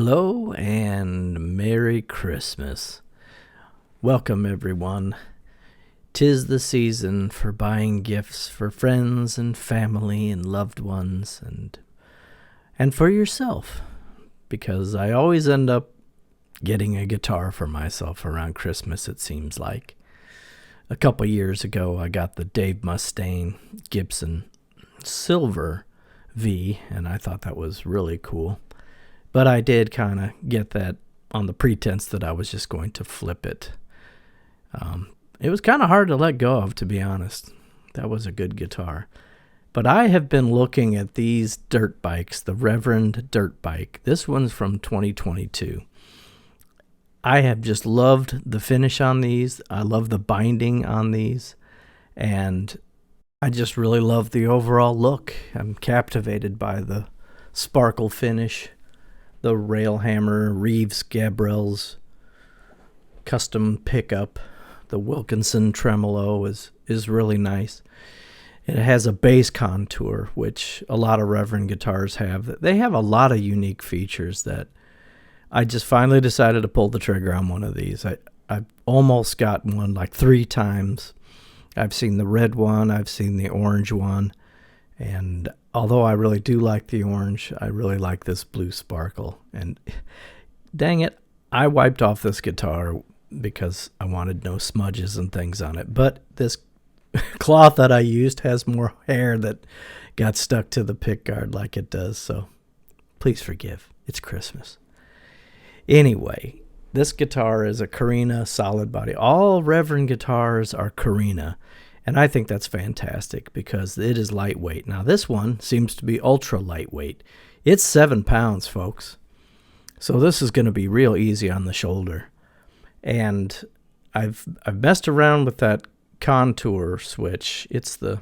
Hello and Merry Christmas. Welcome everyone. 'Tis the season for buying gifts for friends and family and loved ones and for yourself, because I always end up getting a guitar for myself around Christmas, it seems like. A couple years ago I got the Dave Mustaine Gibson Silver V, and I thought that was really cool. But I did kind of get that on the pretense that I was just going to flip it. It was kind of hard to let go of, to be honest. That was a good guitar. But I have been looking at these dirt bikes, the Reverend Dirtbike. This one's from 2022. I have just loved the finish on these. I love the binding on these. And I just really love the overall look. I'm captivated by the sparkle finish. The Railhammer Reeves Gabriel's custom pickup. The Wilkinson tremolo is really nice. It has a bass contour, which a lot of Reverend guitars have. They have a lot of unique features that I just finally decided to pull the trigger on one of these. I've almost got one like 3 times. I've seen the red one. I've seen the orange one. And although I really do like the orange, I really like this blue sparkle. And dang it, I wiped off this guitar because I wanted no smudges and things on it. But this cloth that I used has more hair that got stuck to the pickguard like it does. So please forgive. It's Christmas. Anyway, this guitar is a Carina solid body. All Reverend guitars are Carina. And I think that's fantastic because it is lightweight. Now, this one seems to be ultra lightweight. It's 7 pounds, folks. So this is going to be real easy on the shoulder. And I've messed around with that contour switch. It's the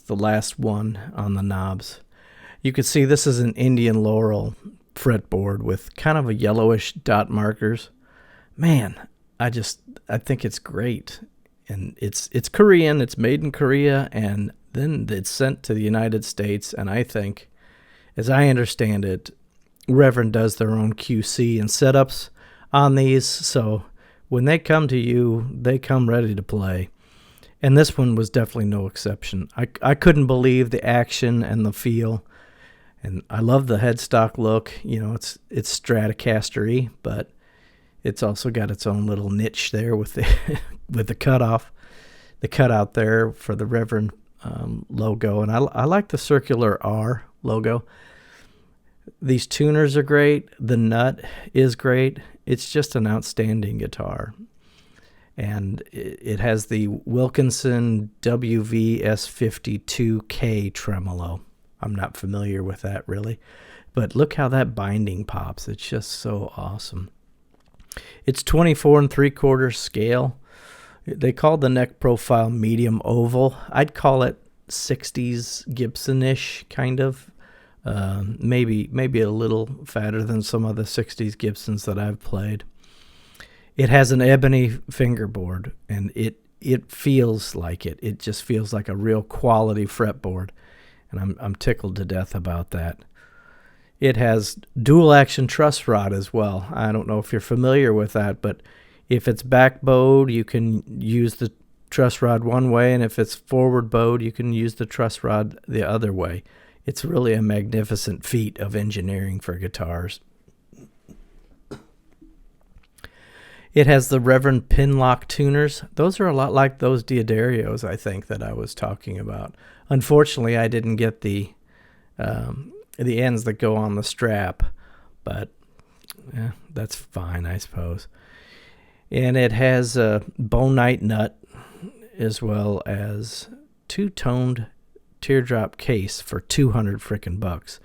last one on the knobs. You can see this is an Indian Laurel fretboard with kind of a yellowish dot markers. Man, I think it's great. And it's Korean, it's made in Korea, and then it's sent to the United States. And I think, as I understand it, Reverend does their own QC and setups on these. So when they come to you, they come ready to play. And this one was definitely no exception. I couldn't believe the action and the feel. And I love the headstock look. You know, it's Stratocaster-y, but it's also got its own little niche there with the with the cutout there for the Reverend logo. And I like the circular R logo. These tuners are great. The nut is great. It's just an outstanding guitar. And it has the Wilkinson WVS52K tremolo. I'm not familiar with that really. But look how that binding pops. It's just so awesome. It's 24 3/4 scale. They call the neck profile medium oval. I'd call it 60s Gibson-ish kind of. Maybe a little fatter than some of the 60s Gibsons that I've played. It has an ebony fingerboard, and it feels like it. It just feels like a real quality fretboard, and I'm tickled to death about that. It has dual action truss rod as well. I don't know if you're familiar with that, but if it's back bowed, you can use the truss rod one way, and if it's forward bowed, you can use the truss rod the other way. It's really a magnificent feat of engineering for guitars. It has the Reverend Pinlock tuners. Those are a lot like those Diodarios, I think, that I was talking about. Unfortunately, I didn't get the ends that go on the strap, but yeah, that's fine, I suppose. And it has a bonite nut as well as 2-toned teardrop case for $200 frickin' bucks.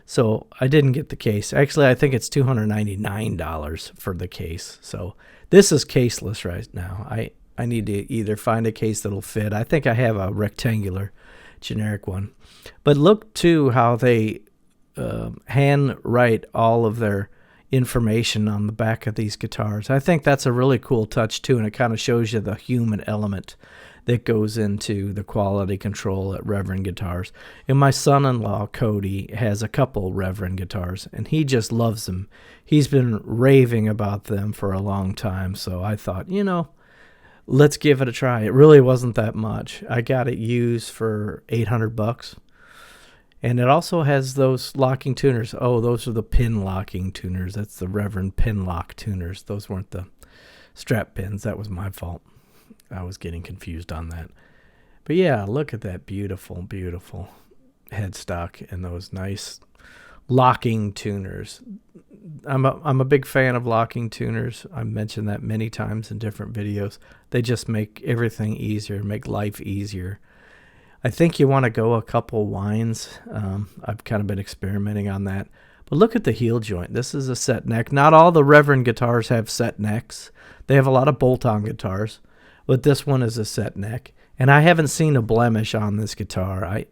So I didn't get the case. Actually, I think it's $299 for the case. So this is caseless right now. I need to either find a case that'll fit. I think I have a rectangular generic one. But look too how they hand write all of their information on the back of these guitars. I think that's a really cool touch too, and it kind of shows you the human element that goes into the quality control at Reverend Guitars. And my son-in-law, Cody, has a couple Reverend guitars, and he just loves them. He's been raving about them for a long time, so I thought, let's give it a try. It really wasn't that much. I got it used for $800. And it also has those locking tuners. Oh, those are the pin locking tuners. That's the Reverend pin lock tuners. Those weren't the strap pins. That was my fault. I was getting confused on that. But yeah, look at that beautiful, beautiful headstock and those nice locking tuners. I'm a big fan of locking tuners. I've mentioned that many times in different videos. They just make everything easier, make life easier. I think you want to go a couple winds. I've kind of been experimenting on that. But look at the heel joint. This is a set neck. Not all the Reverend guitars have set necks. They have a lot of bolt-on guitars. But this one is a set neck. And I haven't seen a blemish on this guitar. I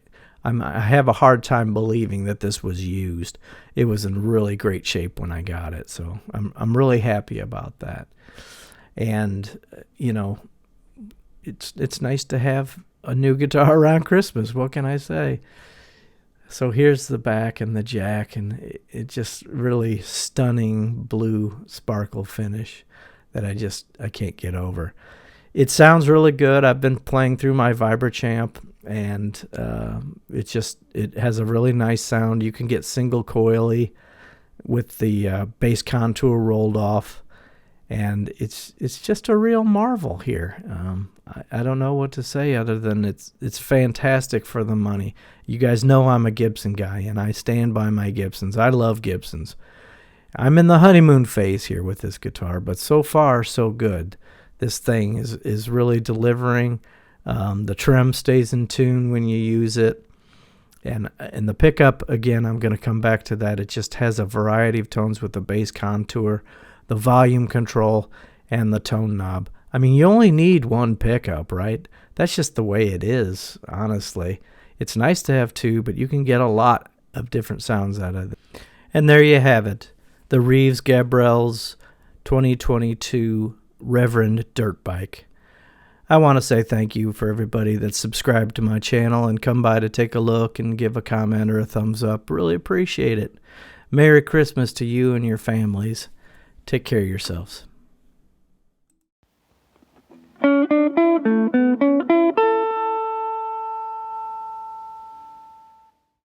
have a hard time believing that this was used. It was in really great shape when I got it. So I'm really happy about that. And, it's nice to have a new guitar around Christmas. What can I say? So here's the back and the jack, and it just really stunning blue sparkle finish that I can't get over. It sounds really good. I've been playing through my Vibrachamp, and it has a really nice sound. You can get single coily with the bass contour rolled off, and it's just a real marvel here. I don't know what to say other than it's fantastic for the money. You guys know I'm a Gibson guy, and I stand by my Gibsons. I love Gibsons. I'm in the honeymoon phase here with this guitar, but so far so good. This thing is really delivering. The trem stays in tune when you use it. And the pickup, again, I'm going to come back to that. It just has a variety of tones with the bass contour, the volume control, and the tone knob. I mean, you only need one pickup, right? That's just the way it is, honestly. It's nice to have two, but you can get a lot of different sounds out of it. And there you have it. The Reeves Gabrels 2022 Reverend Dirtbike. I want to say thank you for everybody that's subscribed to my channel and come by to take a look and give a comment or a thumbs up. Really appreciate it. Merry Christmas to you and your families. Take care of yourselves.